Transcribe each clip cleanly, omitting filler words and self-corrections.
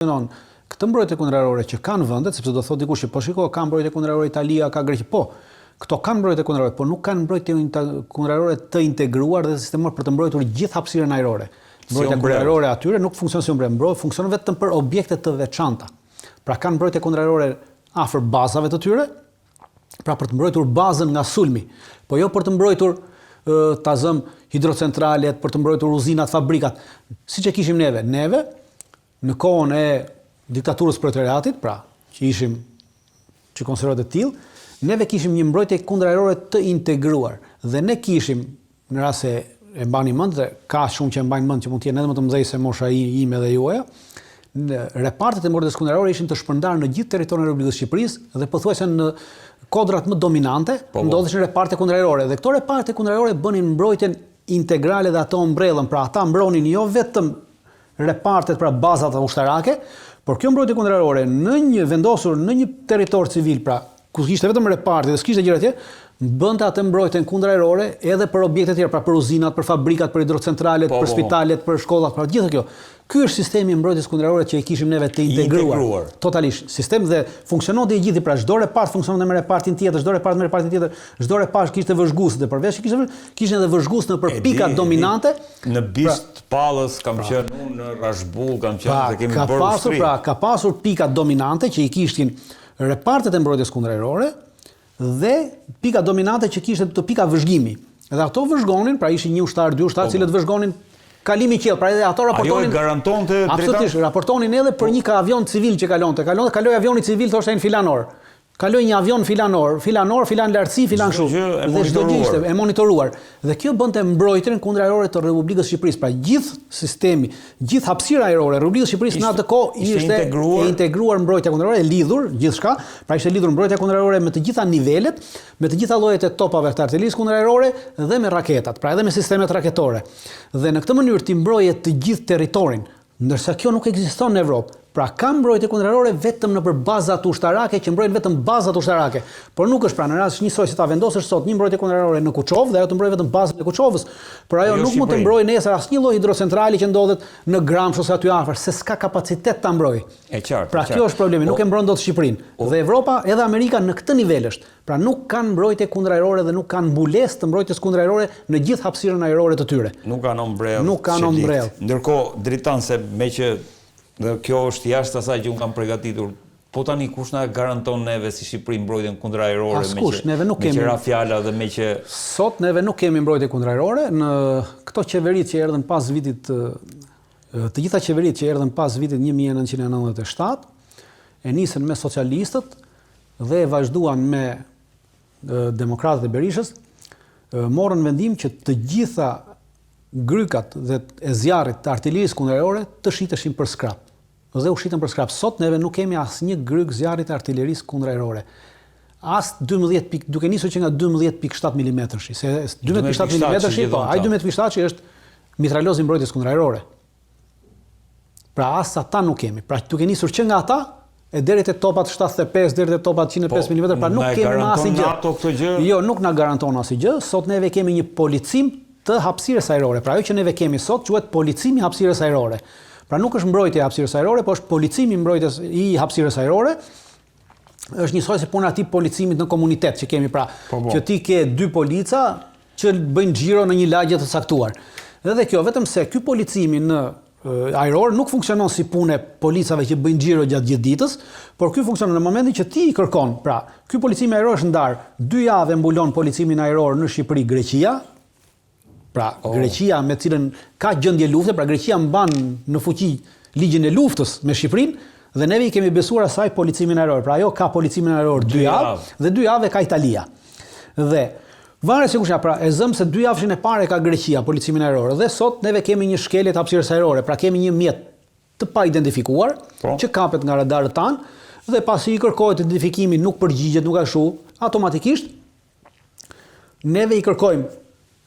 këtë mbrojtje kundërorë që kanë vendet, sepse do thotë dikush që po shiko, ka mbrojtje kundërorë Italia, ka Greqi, po. Këto kanë mbrojtje kundërorë, por nuk kanë mbrojtje kundërorë të integruar dhe sistemor për të mbrojtur gjithë hapësirën ajrore. Mbrojtja kundërorë atyre nuk funksionon si umbrellë, funksionon vetëm për objekte të veçanta. Pra kanë mbrojtje kundërorë afër bazave të tyre, pra për të mbrojtur bazën nga sulmi, po jo për të mbrojtur ta zëm hidrocentralet, për të mbrojtur uzinat, fabrikat, siç e kishim neve. Neve në kohën e diktaturës proletariatit, pra që ishim që konsiderohet të tillë, neve kishim një mbrojtje kundërajrore të integruar dhe ne kishim, në rast se e mbani mend dhe ka shumë që e mbajnë mend që mund të jenë edhe më të mëdhej se mosha ime dhe juaja, repartet e mbrojtjes kundërajrore ishin të shpërndarë në gjithë territorin e Republikës së Shqipërisë dhe pothuajse në kodrat më dominante ndodheshin reparte kundërajrore dhe këto reparte kundërajrore bënin mbrojtjen integrale dhe ato mbrellën, pra ata mbronin jo vetëm repartet, pra bazat ushtarake, por kjo mbrojtje kundërajrore në një vendosur në një territor civil, pra ku kishte vetëm reparte dhe s'kishte gjëra tjetër, bënte atë mbrojtjen kundërajrore edhe për objekte tjera, pra për uzinat, për fabrikat, për hidrocentralet, për spitalet, për shkollat, pra gjithë kjo. Ky është sistemi i mbrojtjes kundërajrore që e kishim neve të integruar. Totalisht. Sistem dhe funksiononte i gjithë, pra çdo repart funksiononte me repartin tjetër, çdo repart me repartin tjetër, çdo repart kishte vëzhgues dhe përveç që kishin edhe vëzhgues nëpër pikat dominante. Në Bist Pallës kam qenë unë, në Rashbull kam qenë dhe kemi bërë ushtri. Ka pasur pikat dominante që i kishin repartet e mbrojtjes kundërajrore dhe pika dominante që kishte të pika vëzhgimi. Dhe ato vëzhgonin, pra ishin 1 ushtar, 2 ushtar, cilët vëzhgonin kalimi i qiell, pra edhe ato raportonin. Ajo e garantonte drejtën. Absolutisht, raportonin edhe për një avion civil që kalonte. Kaloi avioni civil, thoshte në filanor. Kaloi një avion filanor, filan lartësi, filan kështu. Dhe çdo gjë ishte e monitoruar. Dhe kjo bënte mbrojtjen kundërajrore të Republikës së Shqipërisë. Pra gjithë sistemi, gjithë hapësira ajrore e Republikës së Shqipërisë në atë kohë ishte e integruar mbrojtja kundërajrore, e lidhur gjithçka, pra ishte lidhur mbrojtja kundërajrore me të gjitha nivelet, me të gjitha llojet e topave të artillerisë kundërajrore dhe me raketat, pra edhe me sistemet raketore. Dhe në këtë mënyrë ti mbroje të gjithë territorin, ndërsa kjo nuk ekziston në Evropë. Pra ka mbrojtje kundërajrore vetëm nëpër bazat ushtarake që mbrojnë vetëm bazat ushtarake. Por nuk është pra në rast njësoj si ta vendosësh sot një mbrojtje kundërajrore në Kuçovë dhe ajo të mbrojë vetëm bazën e Kuçovës, por ajo nuk mund të mbrojë nesër asnjë lloj hidrocentrali që ndodhet në Gramsh ose aty afër, se s'ka kapacitet ta mbrojë. Pra kjo është problemi, nuk e mbron dot Shqipërinë. Dhe Evropa, edhe Amerika në këtë nivel është. Pra nuk kanë mbrojtje kundërajrore dhe nuk kanë mbulesë të mbrojtjes kundërajrore në gjithë hapësirën ajrore të tyre. Nuk kanë ombrell. Nuk kanë ombrell. Ndërkohë, dritan se me që dhe kjo është jashtë asaj që unë kam përgatitur. Po tani kush na garanton neve si Shqipëri mbrojtjen kundërajrore me qëra fjala dhe me që sot neve nuk kemi mbrojtje kundërajrore në këto qeveritë që erdhën pas vitit të gjitha qeveritë që erdhën pas vitit 1997 e nisën me socialistët dhe e vazhduan me demokratët e Berishës, morën vendim që të gjitha grykat dhe e zjarrit të artillerisë kundërajrore të shiteshin për skrap. Dhe u shitën për skrap. Sot neve nuk kemi asnjë gryk zjarrit të artillerisë kundërajrore. As 12 duke nisur që nga 12.7 mm. Se 12.7 mm, po, ai 12.7 është mitralozi mbrojtjes kundërajrore. Pra as ata nuk kemi. Pra duke nisur që nga ata e deri te topat 75, deri te topat 105 mm, pra nuk kemi asnjë. Jo, nuk na garanton asnjë. Sot neve kemi një policim të hapësirës ajrore. Pra ajo që neve kemi sot quhet policimi i hapësirës ajrore. Pra nuk është mbrojtja e hapësirës ajrore, por është policimi i hapësirës ajrore. Është njësoj si puna e policimit në komunitet që kemi, pra që ti ke 2 polica që bëjnë xhiro në një lagje të caktuar. Dhe kjo vetëm se ky policimi në ajror nuk funksionon si punë policave që bëjnë xhiro gjatë gjithë ditës, por ky funksionon në momentin që ti i kërkon. Pra, ky policimi ajror është ndar 2 javë mbulon policimin ajror në Shqipëri Greqia. Pra, Greqia me cilën ka gjendje lufte, pra Greqia mban në fuqi ligjin e luftës me Shqipërinë dhe neve i kemi besuar asaj policimin ajror. Pra ajo ka policimin ajror 2 javë dhe 2 javë ka Italia. Dhe varet se kush pra e zëm se 2 javëshin e parë ka Greqia policimin ajror dhe sot neve kemi një shkelje të hapësirës ajrore, pra kemi një mjet të pa identifikuar që kapet nga radarët tanë dhe pasi i kërkohet identifikimi nuk përgjigjet, nuk ashtu, automatikisht neve i kërkojmë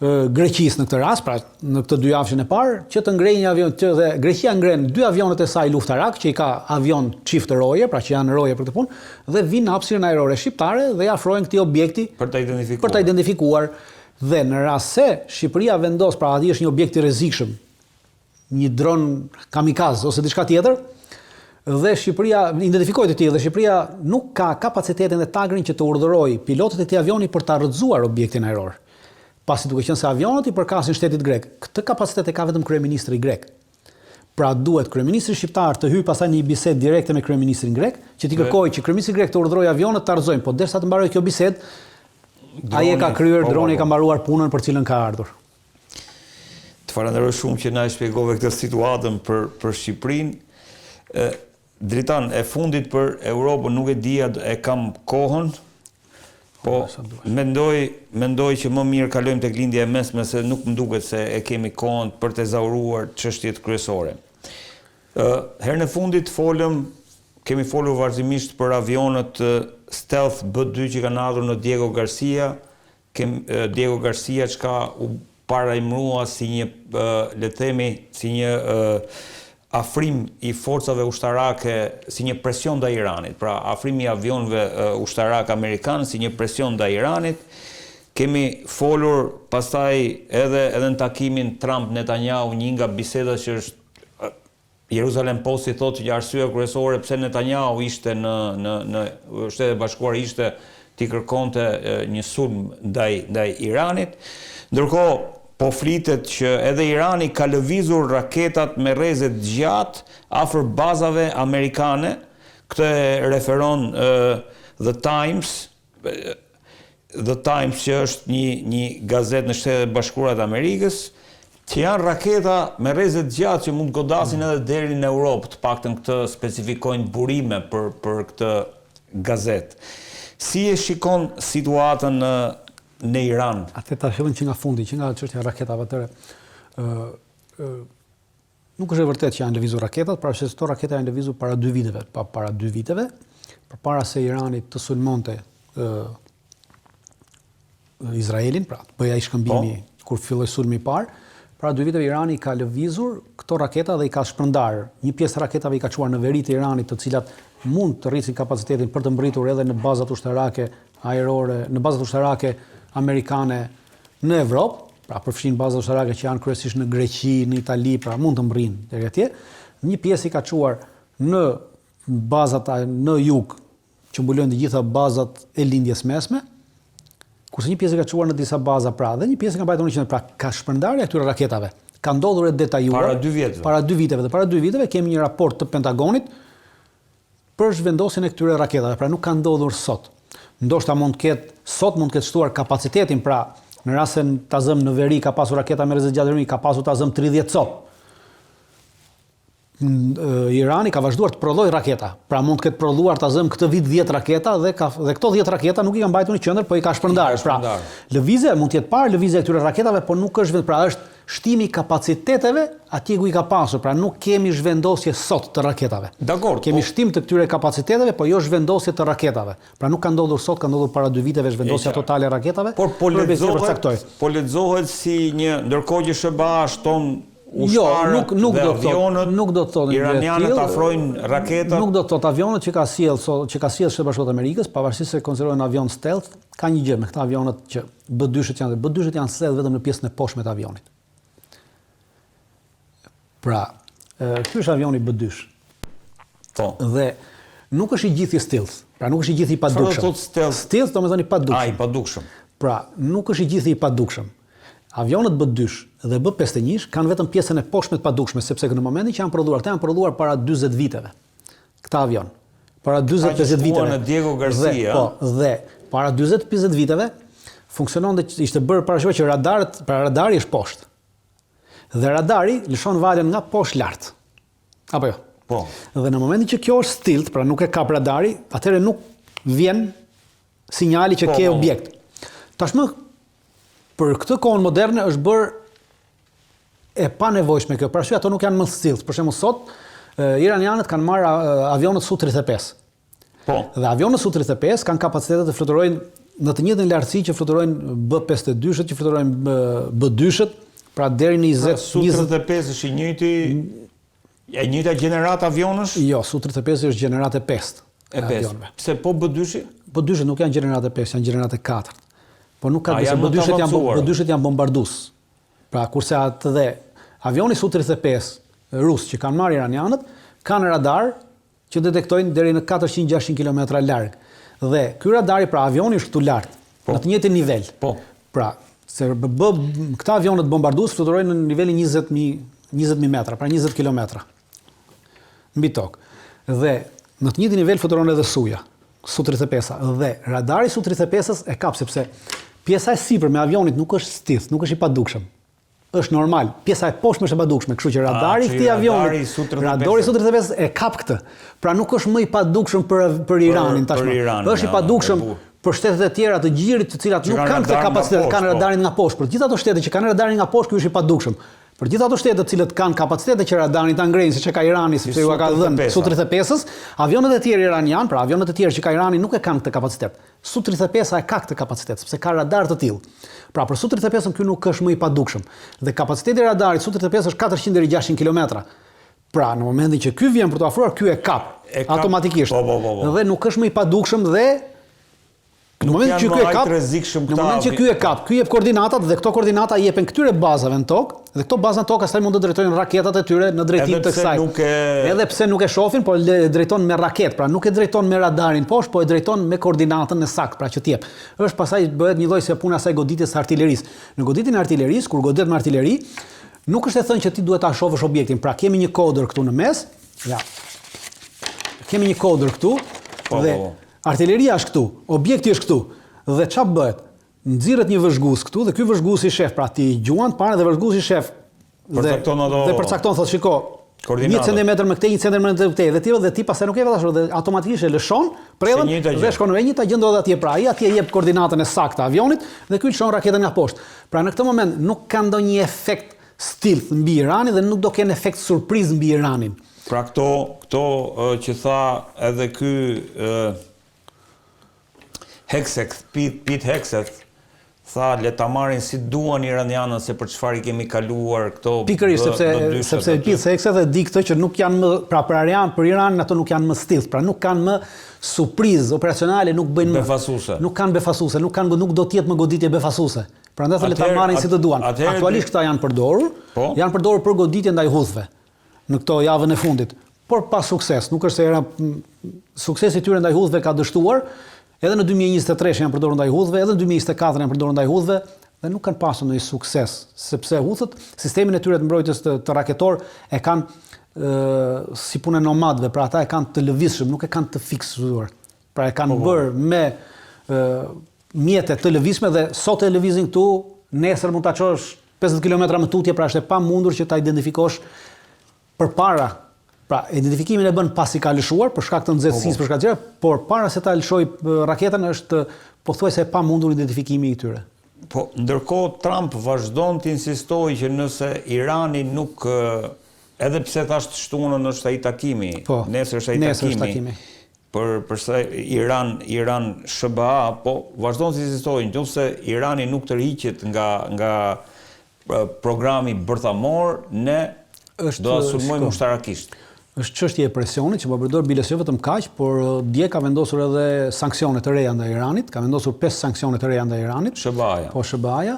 Greqisë në këtë rast, pra në këtë 2 javëshin e parë, që të ngrejë një avion, që dhe Greqia ngren 2 avionet e saj luftarak, që i ka avion çift roje, pra që janë roje për këtë punë, dhe vinë në hapësirën ajrore shqiptare dhe afrojnë këtij objekti për ta identifikuar. Dhe në rast se Shqipëria vendos, pra aty është një objekt i rrezikshëm, një dron kamikaz ose diçka tjetër, Dhe Shqipëria, identifikoj të tillë, dhe Shqipëria nuk ka kapacitetin dhe tagrin që të urdhërojë pilotët e këtij avioni për ta rrëzuar objektin ajror. Pasi duke qenë se avionët i përkasin shtetit grek. Këtë kapacitet e ka vetëm kryeministri grek. Pra duhet kryeministri shqiptar të hyjë pastaj në një bisedë direkte me kryeministrin grek, që t'i kërkojë që kryeministri grek të urdhërojë avionët ta rrëzojnë, por derisa të mbarojë kjo bisedë, ai e ka kryer, droni ka mbaruar punën për cilën ka ardhur. Të falenderoj shumë që na e shpjegove këtë situatën për Shqipërinë. Dritan, e fundit për Europën nuk e dia, e kam kohën, po mendoj që më mirë kalojmë tek lindja e mesme, se nuk më duket se e kemi kohën për të zauruar çështjet kryesore. Herën e fundit kemi folur vazhdimisht për avionët Stealth B2 që kanë ardhur në Diego Garcia. Diego Garcia që ka u parajmërua si një, le të themi, si një afrim i forcave ushtarake, si një presion ndaj Iranit. Pra, afrimi i avionëve ushtarak amerikanë si një presion ndaj Iranit. Kemi folur pastaj edhe në takimin Trump-Netanyahu, një nga bisedat që është Jerusalem Posti thotë që arsyeja kryesore pse Netanyahu ishte në Shtetet Bashkuara ishte t'i kërkonte një sulm ndaj Iranit. Ndërkohë, po flitet që edhe Irani ka lëvizur raketat me rrezet gjatë afër bazave amerikane. Këtë referon The Times. The Times që është një gazetë në Shtetet Bashkuara të Amerikës, që janë raketa me rrezet gjatë që mund të godasin edhe deri në Europë, të paktën këtë specifikojnë burime për këtë gazetë. Si e shikon situatën në Iran? Atë ta fillim që nga fundi, që nga çështja e raketave atëre. Nuk është e vërtetë që janë lëvizur raketat, pra se këto raketa janë lëvizur para 2 viteve, përpara se Irani të sulmonte Izraelin, pra të bëja shkëmbimi kur filloi sulmi i parë. Para 2 viteve Irani ka lëvizur këto raketa dhe i ka shpërndar. Një pjesë raketave i ka çuar në veri të Iranit, të cilat mund të rrisin kapacitetin për të mbërritur edhe në bazat ushtarake ajrore, në bazat ushtarake amerikane në Evropë, pra përfshin bazat ushtarake që janë kryesisht në Greqi, në Itali, pra mund të mbërrinë deri atje. Një pjesë i ka çuar në bazat në jug, që mbulojnë të gjitha bazat e lindjes mesme, kurse një pjesë ka çuar në disa baza pra, dhe një pjesë ka mbajtur në qendër, pra ka shpërndarja këtyre raketave. Ka ndodhur e detajuar para 2 viteve. Para 2 viteve, dhe para 2 viteve kemi një raport të Pentagonit për zhvendosjen e këtyre raketave, pra nuk ka ndodhur sot. Ndoshta mund të ketë shtuar kapacitetin, pra në rast se ta zëm në veri ka pasur raketa me rrezet gjatë, ka pasur ta zëm 30 cop. Irani ka vazhduar të prodhojë raketa. Pra mund të ketë prodhuar ta zëm këtë vit 10 raketa dhe këto 10 raketa nuk i ka mbajtur në qendër, po i ka shpërndarë. Pra, lëvizja mund të jetë parë lëvizja e këtyre raketave, por nuk është pra është shtimi i kapaciteteve atje ku i ka pasur. Pra nuk kemi zhvendosje sot të raketave. Kemi shtim të këtyre kapaciteteve, po jo zhvendosje të raketave. Pra nuk ka ndodhur sot, ka ndodhur para 2 viteve zhvendosja totale e raketave. Por po lexohet si një, ndërkohë që SBA shton ushtarët dhe avionët, nuk do të thonë iranianët afrojnë raketat. Nuk do të thotë avionët që ka sjell Shtetet Bashkuara të Amerikës, pavarësisht se konsiderohen avion stealth, ka një gjë me këta avionët që B2-shet janë stealth vetëm në pjesën e poshtme të avionit. Pra, ky është avioni B2. Dhe nuk është i gjithë i stealth, pra nuk është i gjithë i padukshëm. Stealth domethënë i padukshëm. I padukshëm. Pra, nuk është i gjithë i padukshëm. Avionët B2 dhe B51 kanë vetëm pjesën e poshtme të padukshme, sepse në momentin që janë prodhuar para 40 viteve. Këta avion. Para 40-50 viteve. Në Diego Garcia. Dhe para 40-50 viteve funksionon dhe ishte bërë parashikoj që radari është poshtë. Dhe radari lëshon valën nga poshtë lart. Apo jo? Po. Dhe në momentin që kjo është stealth, pra nuk e kap radari, atëherë nuk vjen sinjali që ke objekt. Tashmë për këtë kohën moderne është bërë e panevojshme kjo. Pra ato nuk janë më stealth. Për shembull sot iranianët kanë marrë avionët Su-35. Po. Dhe avionët Su-35 kanë kapacitetet të fluturojnë në të njëjtën lartësi që fluturojnë B-52-shet, që fluturojnë B-2-shet, pra deri në 20. Su-35 është e njëjta gjenerat avionësh? Jo, Su-35 është gjenerat e 5. E 5. Pse po B-2-shi? B-2-shet nuk janë gjenerat e 5, janë gjenerat e 4. Po nuk ka disa B2-shet janë bombardues. Pra kurse atë dhe avioni Su-35 rus që kanë marrë iranianët kanë radar që detektojnë deri në 400-600 km larg. Dhe ky radari pra avioni është këtu lart, në të njëjtin nivel. Pra, se këta avionet bombardues fluturojnë në nivelin 20.000 metra, pra 20 km mbi tokë. Dhe në të njëjtin nivel fluturon edhe Suja, Su-35. Dhe radari Su-35 e kap sepse pjesa e sipër me avionit nuk është stiff, nuk është i padukshëm. Është normal. Pjesa e poshtme është e padukshme, kështu që radari i këtij avioni, radari Su-35 e kap këtë. Pra nuk është më i padukshëm për Iranin tashmë. Është i padukshëm për shtetet e tjera të gjirit, të cilat nuk kanë këtë kapacitet, kanë radarin nga poshtë. Për gjithë ato shtete që kanë radarin nga poshtë, ky është i padukshëm. Për gjithë ato shtete të cilët kanë kapacitete që radarin ta ngrejnë, siç e ka Irani, sepse ju ka dhënë Su-35-s, avionet e tjerë iranian, pra avionet e tjerë që ka Irani nuk e kanë këtë kapacitet. Su-35 e ka këtë kapacitet, sepse ka radar të tillë. Pra për Su-35 ky nuk është më i padukshëm. Dhe kapaciteti i radarit Su-35 është 400 deri 600 km. Pra në momentin që ky vjen për të afruar, ky e kap automatikisht. Dhe nuk është më i padukshëm dhe në momentin që ky e kap, ky jep koordinatat dhe këto koordinata i jepen këtyre bazave në tokë, dhe këto baza në tokë pastaj mund të drejtojnë raketat e tyre në drejtim të kësaj. Edhe pse nuk e shohin, por drejton me raketë, pra nuk e drejton me radarin poshtë, po e drejton me koordinatën e saktë, pra që të jep. Është pastaj bëhet një lloj se puna asaj goditjes së artillerisë. Në goditjen e artillerisë, kur godet me artilleri, nuk është e thënë që ti duhet ta shohësh objektin. Pra kemi një kodër këtu në mes, ja. Kemi një kodër këtu dhe artilleria është këtu, objekti është këtu. Dhe çfarë bëhet? Nxirret një vëzhgues këtu dhe ky vëzhgues i shef, pra ti gjuan parë dhe vëzhguesi i shef. Dhe përcakton thotë shiko, 1 cm me këtë, 1 cm me këtë, dhe ti pastaj nuk e vetë dhe automatikisht e lëshon prellën dhe shkon në njëjta gjë ndodh atje. Pra ai atje jep koordinatën e saktë të avionit dhe ky lëshon raketën nga poshtë. Pra në këtë moment nuk ka ndonjë efekt stealth mbi Iranin dhe nuk do kenë efekt surprizë mbi Iranin. Pra këto që tha edhe ky Pete Hegseth, tha le ta marrin si duan iranianët se për çfarë i kemi kaluar këto. Pikërisht sepse Pete Hegseth e di këtë që nuk janë më, pra për Iranin ato nuk janë më stealth, pra nuk kanë më surprizë operacionale, nuk bëjnë befasuese. Nuk kanë befasuese, nuk do të jetë më goditje befasuese. Prandaj le ta marrin si të duan. Aktualisht këta janë përdorur për goditje ndaj hudhëve në këto javën e fundit, por pa sukses. Nuk është se suksesi i tyre ndaj hudhëve ka dështuar. Edhe në 2023 janë përdorur ndaj hudhëve, edhe në 2024 janë përdorur ndaj hudhëve dhe nuk kanë pasur ndonjë sukses, sepse hudhët sistemin e tyre të mbrojtjes të raketor e kanë si punë nomadëve, pra ata e kanë të lëvizshëm, nuk e kanë të fiksuar. Pra e kanë bërë me mjete të lëvizshme dhe sot e lëvizin këtu, nesër mund ta çosh 50 km më tutje, pra është e pamundur që ta identifikosh përpara. Pra, identifikimin e bën pasi ka lëshuar për shkak të nxehtësisë, për shkak të gjëra, por para se ta lëshoj raketën është pothuajse e pamundur identifikimi i tyre. Po, ndërkohë Trump vazhdon të insistojë që nëse Irani nuk, edhe pse thashë shtunën është ai takimi, nesër është ai takimi. Përsa Iran SBA, po vazhdon të insistojë nëse Irani nuk tërhiqet nga programi bërthamor, ne do ta sulmojmë ushtarakisht. Është çështje e presionit që po përdor biles jo vetëm kaq, por dje ka vendosur edhe sanksione të reja ndaj Iranit, ka vendosur 5 sanksione të reja ndaj Iranit. SBA-ja. Po SBA-ja.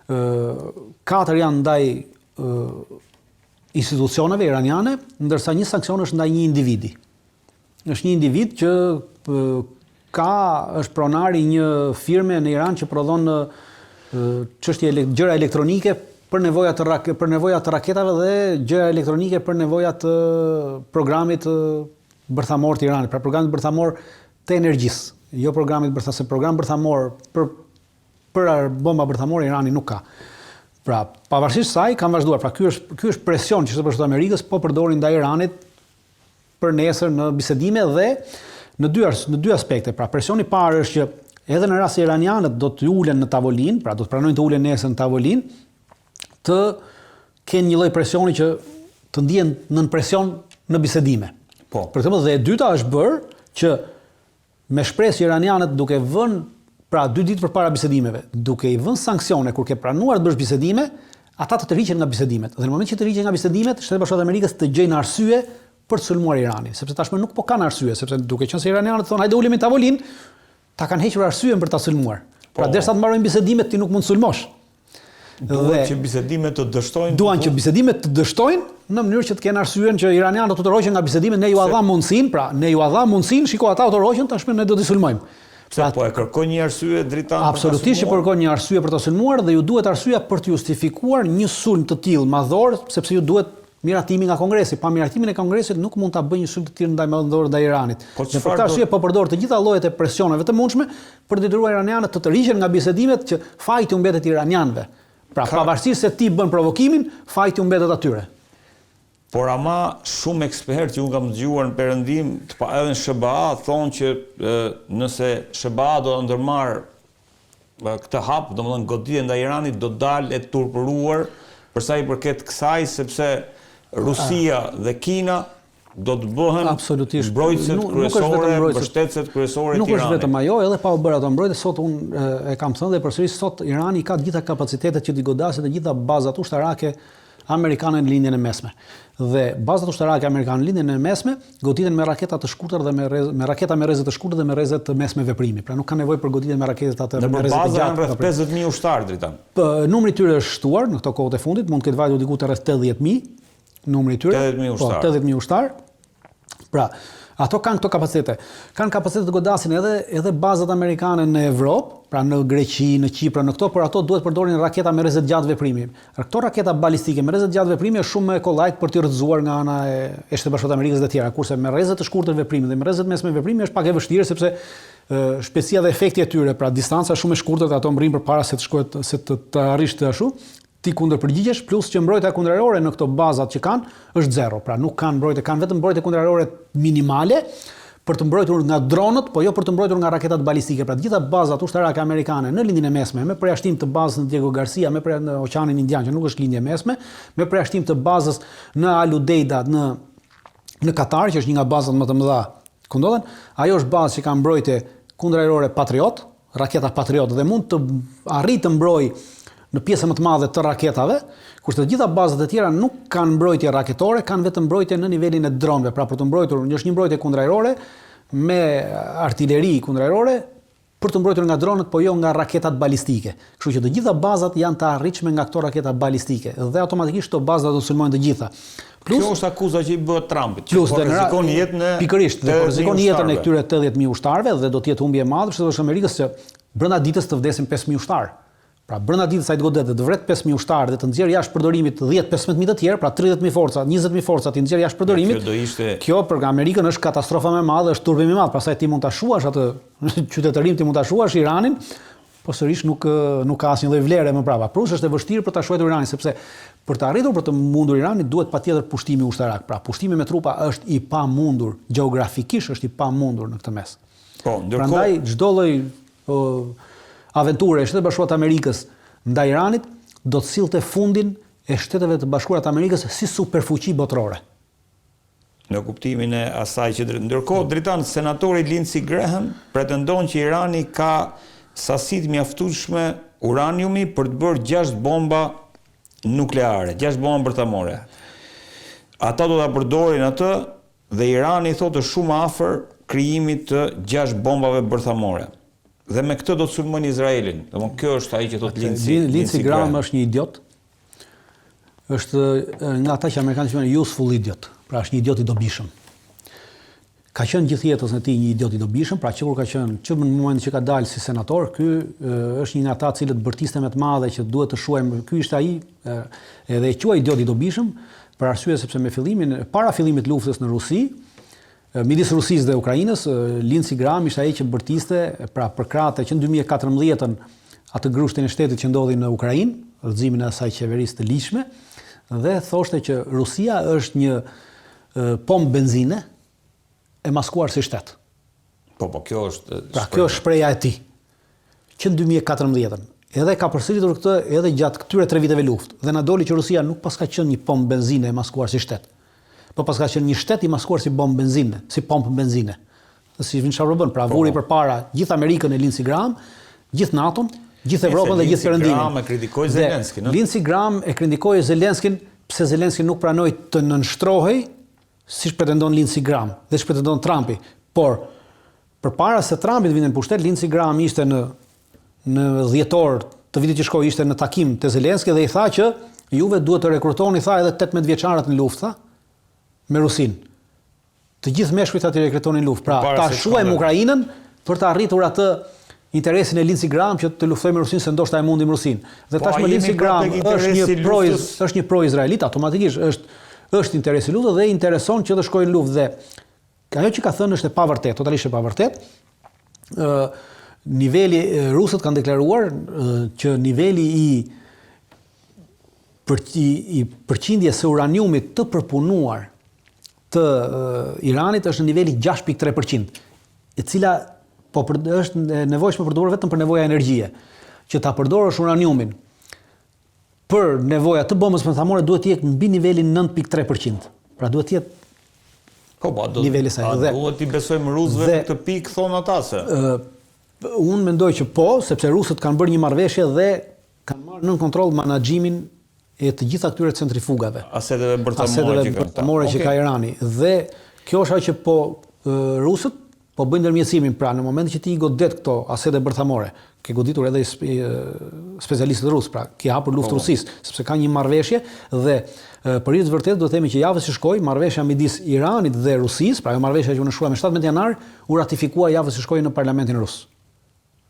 4 janë ndaj institucioneve iraniane, ndërsa një sanksion është ndaj një individi. Është një individ që është pronar i një firme në Iran që prodhon gjëra elektronike për nevojat të raketave dhe gjëra elektronike për nevojat të programit bërthamor të Iranit, pra programit bërthamor të energjisë, jo programit bërthamor, program bërthamor për bomba bërthamore Irani nuk ka. Pra, pavarësisht saj kanë vazhduar, pra ky është presion që Shtetet Bashkuara të Amerikës po përdorin ndaj Iranit për nesër në bisedime dhe në dy aspekte. Pra, presioni i parë është që edhe në rast se iranianët do të ulen në tavolinë, pra do të pranojnë të ulen nesër në tavolinë, të kenë një lloj presioni që të ndihen nën presion në bisedime. Po. Për këtë dhe e dyta është bërë që me shpresë iranianët duke vënë, pra 2 ditë përpara bisedimeve, duke i vënë sanksione kur ke pranuar të bësh bisedime, ata të tërhiqen nga bisedimet. Dhe në moment që të tërhiqen nga bisedimet, Shtetet Bashkuara të Amerikës të gjejnë arsye për të sulmuar Iranin, sepse tashmë nuk po kanë arsye, sepse duke qenë se iranianët thonë hajde ulemi në tavolinë, ta kanë hequr arsyen për ta sulmuar. Pra derisa të mbarojnë bisedimet ti nuk mund të sulmosh. Duan që bisedimet të dështojnë. Duan që bisedimet të dështojnë në mënyrë që të kenë arsyen që iranianët të tërhoqen nga bisedimet, ne ju dha mundësinë, pra ne ju dha mundësinë, shiko ata u tërhoqen, tashmë ne do t'i sulmojmë. Po e kërkon një arsye Dritan? Absolutisht që kërkon një arsye për ta sulmuar dhe ju duhet arsyeja për të justifikuar një sulm të tillë madhor, sepse ju duhet miratimi nga Kongresi. Pa miratimin e Kongresit nuk mund ta bëjë një sulm të tillë ndaj madhor ndaj Iranit. Dhe për këtë arsye po përdor të gjitha llojet e presioneve të mundshme për të detyruar iranianët të tërhiqen nga bisedimet që fajti u mbetet iranianëve. Pra pavarësisht se ti bën provokimin, fajti u mbetet atyre. Por ama shumë ekspertë që unë kam dëgjuar në perëndim, edhe në SBA thonë që nëse SBA do të ndërmarrë këtë hap, domethënë goditje ndaj Iranit do dalë e turpëruar për sa i përket kësaj, sepse Rusia dhe Kina do të bëhen mbrojtësit kryesore, mbështetësit kryesore të Iranit. Nuk është vetëm ajo, edhe pa u bërë ato mbrojtje, sot unë e kam thënë dhe përsëris sot Irani ka të gjitha kapacitetet që t'i godasë të gjitha bazat ushtarake amerikane në lindjen e mesme. Dhe bazat ushtarake amerikane në lindjen e mesme goditen me raketa të shkurtër dhe me raketa me rrezet të shkurtër dhe me rrezet të mesme veprimi. Pra nuk ka nevojë për goditje me raketa të me rrezet të gjatë. Në rreth 50.000 ushtarë Dritan. Numri i tyre është shtuar në këto kohët e fundit, mund të ketë vajtur diku te rreth 80.000 numri i tyre. 80.000 ushtarë. 80.000 ushtarë. Pra, ato kanë këto kapacitete. Kanë kapacitet të godasin edhe bazat amerikane në Evropë, pra në Greqi, në Kipër, në këto, por ato duhet përdorin raketa me rrezet gjatë veprimi. Këto raketa balistike me rrezet gjatë veprimi është shumë më kollajt për të rrëzuar nga ana e Shtetit Bashkuar të Amerikës dhe të tjera, kurse me rrezet të shkurtër veprimi dhe me rrezet mesme veprimi është pak e vështirë sepse shpejtësia dhe efekti e tyre, pra distanca shumë e shkurtër dhe ato mbrin përpara se të shkohet se të arrish të ashtu. Ti kundërpërgjigjesh, plus që mbrojtja kundërërore në këto bazat që kanë është zero. Pra nuk kanë mbrojtje, kanë vetëm mbrojtje kundërërore minimale për të mbrojtur nga dronët, po jo për të mbrojtur nga raketat balistike. Pra të gjitha bazat ushtarake amerikane në lindjen e mesme, me përjashtim të bazës në Diego Garcia, në Oqeanin Indian, që nuk është lindje mesme, me përjashtim të bazës në Al Udeida në Katar, që është një nga bazat më të mëdha ku ndodhen, ajo është bazë që ka mbrojtje kundërërore Patriot, raketa Patriot dhe mund të arrijë të mbrojë në pjesën më të madhe të raketave, kurse të gjitha bazat e tjera nuk kanë mbrojtje raketore, kanë vetëm mbrojtje në nivelin e dronëve. Pra për të mbrojtur, është një mbrojtje kundërajrore me artilleri kundërajrore për të mbrojtur nga dronët, po jo nga raketat balistike. Kështu që të gjitha bazat janë të arritshme nga këto raketa balistike dhe automatikisht këto baza do të sulmojnë të gjitha. Kjo është akuza që i bëhet Trumpit, që po rrezikon jetën e pikërisht, po rrezikon jetën e këtyre 80.000 ushtarëve dhe do të jetë humbje e madhe për Shtetet Amerikës që brenda ditës të vdesin 5.000 ushtarë. Pra brenda ditës ai të godet të vret 5.000 ushtarë dhe të nxjerrë jashtë përdorimit 10-15.000 të tjerë, pra 30.000 forca, 20.000 forca të nxjerrë jashtë përdorimit. Kjo për Amerikën është katastrofa më e madhe, është turpim i madh, pastaj ti mund ta shuash atë qytetërim, ti mund ta shuash Iranin, po sërish nuk ka asnjë lloj vlere më prapa. Plus është e vështirë për ta shuar Iranin, sepse për të arritur për të mundur Iranit duhet patjetër pushtimi ushtarak. Pra pushtimi me trupa është i pamundur, gjeografikisht është i pamundur në këtë mes. Po, prandaj çdo lloj aventure e Shtetit Bashkuar të Amerikës ndaj Iranit do të sillte fundin e Shteteve të Bashkuara të Amerikës si superfuqi botërore. Në kuptimin e asaj që ndërkohë Dritan senatori Lindsey Graham pretendon që Irani ka sasi të mjaftueshme uraniumi për të bërë 6 bomba nukleare, 6 bomba bërthamore. Ata do ta përdorin atë dhe Irani thotë është shumë afër krijimit të 6 bombave bërthamore. Dhe me këtë do të sulmojnë Izraelin. Domthonë kjo është ai që thotë Lindsey Graham është një idiot. Është nga ata që amerikanët thonë useful idiot. Pra është një idiot i dobishëm. Ka qenë gjithë jetën e tij një idiot i dobishëm, pra që në momentin që ka dalë si senator, ky është një nga ata cilët bërtiste më të madhe që duhet të shuajmë. Ky ishte ai edhe e quaj idiot i dobishëm për arsye sepse para fillimit të luftës në Rusi, midis Rusisë dhe Ukrainës, Lindsey Graham ishte ai që bërtiste, pra përkrahte që në 2014 atë grushtin e shtetit që ndodhi në Ukrainë, udhëzimin e asaj qeverisë të ligjshme, dhe thoshte që Rusia është një pompë benzine e maskuar si shtet. Po, kjo është pra kjo është shpreha e tij. Që në 2014 edhe ka përsëritur këtë edhe gjatë këtyre 3 viteve luftë. Dhe na doli që Rusia nuk paska qenë një pompë benzine e maskuar si shtet. Po paska qenë një shtet i maskuar si bombë benzine, si pompë benzine. Si vjen çfarë bën, pra vuri përpara gjithë Amerikën e Lindsey Graham, gjithë NATO-n, gjithë Evropën dhe gjithë Perëndimin. Lindsey Graham e kritikoi Zelenskin, no? Lindsey Graham e kritikoi Zelenskin pse Zelenskin nuk pranoi të nënshtrohej siç pretendon Lindsey Graham dhe siç pretendon Trumpi. Por përpara se Trumpi të vinte në pushtet, Lindsey Graham ishte në dhjetor të vitit që shkoi ishte në takim te Zelenski dhe i tha që juve duhet të rekrutoni, tha, edhe 18 vjeçarët në luftë me Rusin. Të gjithë meshkujt aty rekrutonin luftë. Pra, ta shuajmë Ukrainën për të arritur atë interesin e Lindsey Graham që të luftojmë me Rusin se ndoshta e mundim Rusin. Dhe tashmë Lindsey Graham është një pro-izraelit, automatikisht është interesi i luftës dhe intereson që të shkojnë në luftë dhe ajo që ka thënë është e pavërtet, totalisht e pavërtet. Niveli rusët kanë deklaruar që niveli i përqindjes së uraniumit të përpunuar të Iranit është në niveli 6.3%, e cila është nevojshme përdorur vetëm për nevoja energjie. Që ta përdorësh uraniumin për nevoja të bombës bërthamore duhet të jetë mbi nivelin 9.3%. Pra duhet të jetë niveli saj. A duhet t'i besojmë rusëve në këtë pikë, thonë ata se? Unë mendoj që po, sepse rusët kanë bërë një marrëveshje dhe kanë marrë nën kontroll menaxhimin e të gjitha këtyre centrifugave. Aseteve bërthamore që ka Irani. Dhe kjo është ajo që po rusët po bëjnë ndërmjetësimin, pra në momentin që ti i godet këto asete bërthamore, ke goditur edhe specialistët rusë, pra ke hapur luftë Rusisë, sepse ka një marrëveshje dhe për hir të vërtetë do të themi që javës që shkoi marrëveshja midis Iranit dhe Rusisë, pra ajo marrëveshja që u nështrua me 17 janar, u ratifikua javës që shkoi në parlamentin rus.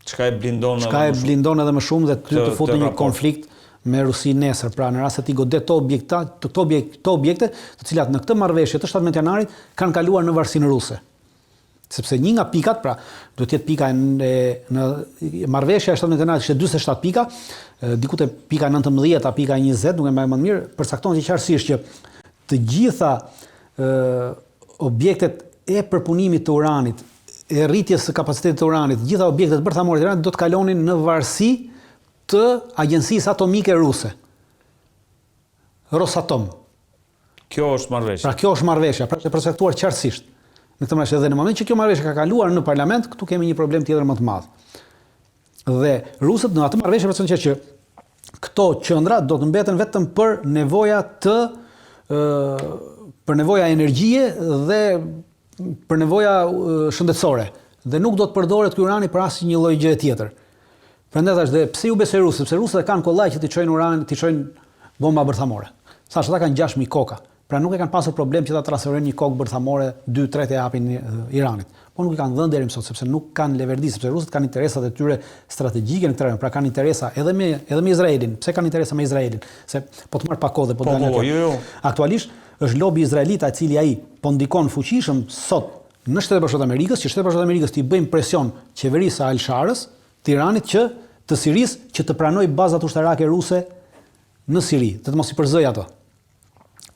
Çka e blindon edhe më shumë dhe të futë një konflikt me Rusinë nesër, pra në rast se ti godet këto objekte, të cilat në këtë marrëveshje të 17 janarit kanë kaluar në varësinë ruse. Sepse një nga pikat, pra do të jetë pika në marrëveshja e 17 janarit ishte 47 pika, diku te pika 19 a pika 20, nuk e mbaj më mirë, përcakton që qartësisht që të gjitha objektet e përpunimit të uranit, e rritjes së kapacitetit të uranit, të gjitha objektet bërthamore të uranit do të kalonin në varësi të agjencisë atomike ruse. Rosatom. Kjo është marrëveshja. Pra kjo është marrëveshja, pra është e përcaktuar qartësisht. Në këtë marrëveshje dhe në moment që kjo marrëveshje ka kaluar në parlament, këtu kemi një problem tjetër më të madh. Dhe rusët në atë marrëveshje përcaktojnë që këto qendra do të mbeten vetëm për nevoja për nevoja energjie dhe për nevoja shëndetësore dhe nuk do të përdoret ky urani për asnjë lloj gjëje tjetër. Prandaj thash, dhe pse ju besoj rusët? Sepse rusët kanë kollaj që të çojnë uranin, të çojnë bomba bërthamore. Thash, ata kanë 6000 koka. Pra nuk e kanë pasur problem që ta transferojnë një kokë bërthamore 2-3 e japin Iranit. Po nuk i kanë dhënë deri më sot sepse nuk kanë leverdi, sepse rusët kanë interesat e tyre strategjike në terren, pra kanë interesa edhe me Izraelin. Pse kanë interesa me Izraelin? Se po të marr pak kohë dhe po të dalë kjo. Aktualisht është lobi izraelit i cili ai po ndikon fuqishëm sot në Shtetet Bashkuara të Amerikës, që Shtetet Bashkuara të Amerikës t'i bëjnë presion qeverisë së Al-Sharës, të Iranit të Sirisë që të pranojë bazat ushtarake ruse në Siri, të mos i përzëj ato.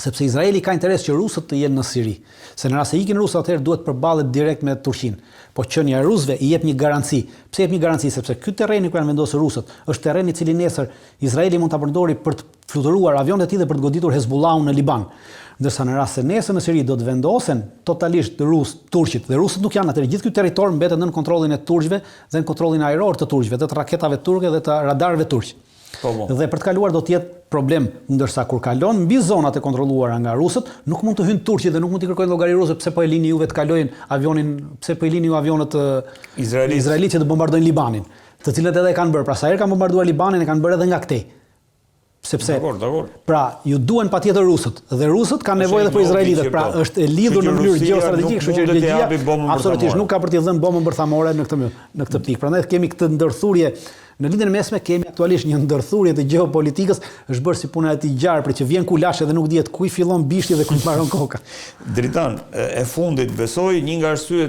Sepse Izraeli ka interes që rusët të jenë në Siri. Se në rast se ikin rusët atëherë duhet përballet direkt me Turqinë. Po qenia e rusëve i jep një garanci. Pse jep një garanci? Sepse ky terreni ku janë vendosur rusët është terreni i cili nesër Izraeli mund ta përdori për të fluturuar avionet e tij dhe për të goditur Hezbollahun në Liban. Ndërsa në rast se nesër në Siri do të vendosen totalisht turqit dhe rusët nuk janë atëherë, gjithë ky territor mbetet nën kontrollin e turqëve dhe në kontrollin ajror të turqëve, dhe të raketave turke dhe të radarëve turq. Dhe për të kaluar do të jetë problem, ndërsa kur kalon mbi zonat e kontrolluara nga rusët, nuk mund të hyjnë turqit dhe nuk mund të kërkojnë llogari rusë pse po e lini juve të kalojnë avionin, pse po e lini ju avionët izraelitë që të bombardojnë Libanin, të cilët edhe kanë bërë. Pra sa herë kanë bombarduar Libanin e kanë bërë edhe nga këtej. Sepse pra ju duhen patjetër rusët dhe rusët kanë nevojë edhe për izraelitët. Pra është e lidhur në mënyrë gjeostrategjike, kështu që Rusia absolutisht nuk ka për të dhënë bombën bërthamore në këtë pikë. Prandaj kemi këtë ndërthurje. Në lidhjen e mesme kemi aktualisht një ndërthurje të gjeopolitikës, është bërë si puna e tij gjarë, për që vjen kulash dhe nuk dihet ku i fillon bishti dhe ku mbaron koka. Dritan, e fundit besoj një nga arsyet